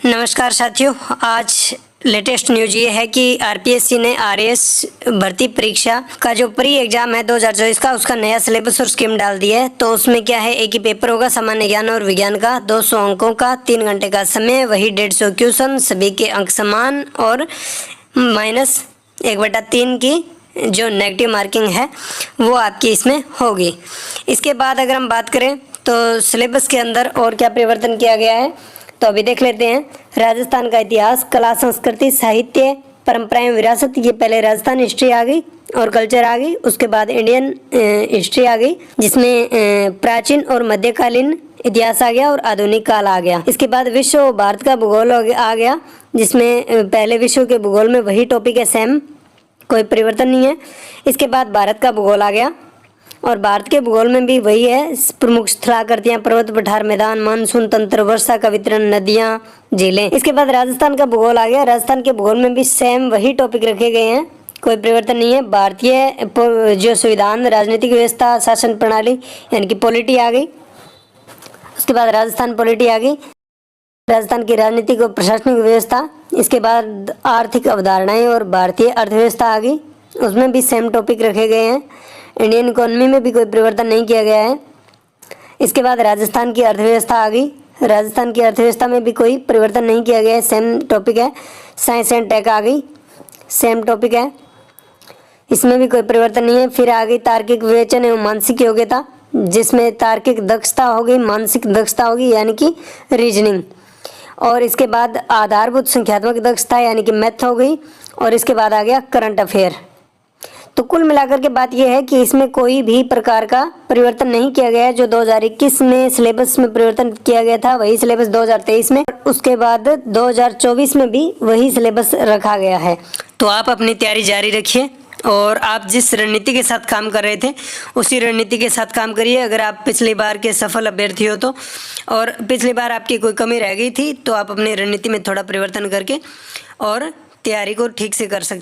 नमस्कार साथियों, आज लेटेस्ट न्यूज ये है कि आरपीएससी ने आरएएस भर्ती परीक्षा का जो प्री एग्जाम है 2024 का, उसका नया सिलेबस और स्कीम डाल दिया है। तो उसमें क्या है, एक ही पेपर होगा, सामान्य ज्ञान और विज्ञान का, 200 अंकों का, 3 घंटे का समय, वही 150 क्वेश्चन, सभी के अंक समान और -1/3 की जो नेगेटिव मार्किंग है वो आपकी इसमें होगी। इसके बाद अगर हम बात करें तो सिलेबस के अंदर और क्या परिवर्तन किया गया है, तो अभी देख लेते हैं। राजस्थान का इतिहास, कला, संस्कृति, साहित्य, परंपराएं, विरासत, ये पहले राजस्थान हिस्ट्री आ गई और कल्चर आ गई। उसके बाद इंडियन हिस्ट्री आ गई, जिसमें प्राचीन और मध्यकालीन इतिहास आ गया और आधुनिक काल आ गया। इसके बाद विश्व और भारत का भूगोल आ गया, जिसमें पहले विश्व के भूगोल में वही टॉपिक है, सेम, कोई परिवर्तन नहीं है। इसके बाद भारत का भूगोल आ गया और भारत के भूगोल में भी वही है, प्रमुख स्थलाकृतियां, पर्वत, पठार, मैदान, मानसून तंत्र, वर्षा का वितरण, नदियां, झीलें। इसके बाद राजस्थान का भूगोल आ गया। राजस्थान के भूगोल में भी सेम वही टॉपिक रखे गए हैं, कोई परिवर्तन नहीं है। भारतीय जो संविधान, राजनीतिक व्यवस्था, शासन प्रणाली यानी कि पॉलिटी आ गई। उसके बाद राजस्थान पॉलिटी आ गई, राजस्थान की राजनीतिक और प्रशासनिक व्यवस्था। इसके बाद आर्थिक अवधारणाएं और भारतीय अर्थव्यवस्था आ गई, उसमें भी सेम टॉपिक रखे गए हैं। इंडियन इकोनॉमी में भी कोई परिवर्तन नहीं किया गया है। इसके बाद राजस्थान की अर्थव्यवस्था आ गई, राजस्थान की अर्थव्यवस्था में भी कोई परिवर्तन नहीं किया गया है, सेम टॉपिक है। साइंस एंड टेक आ गई, सेम टॉपिक है, इसमें भी कोई परिवर्तन नहीं है। फिर आ गई तार्किक विवेचन एवं मानसिक योग्यता, जिसमें तार्किक दक्षता होगी, मानसिक दक्षता होगी यानी कि रीजनिंग। और इसके बाद आधारभूत संख्यात्मक दक्षता यानी कि मैथ हो गई। और इसके बाद आ गया करंट अफेयर। तो कुल मिलाकर के बात यह है कि इसमें कोई भी प्रकार का परिवर्तन नहीं किया गया है। जो 2021 में सिलेबस में परिवर्तन किया गया था, वही सिलेबस 2023 में, उसके बाद 2024 में भी वही सिलेबस रखा गया है। तो आप अपनी तैयारी जारी रखिए और आप जिस रणनीति के साथ काम कर रहे थे उसी रणनीति के साथ काम करिए। अगर आप पिछली बार के सफल अभ्यर्थी हो तो, और पिछली बार आपकी कोई कमी रह गई थी, तो आप अपनी रणनीति में थोड़ा परिवर्तन करके और तैयारी को ठीक से कर सकते हैं।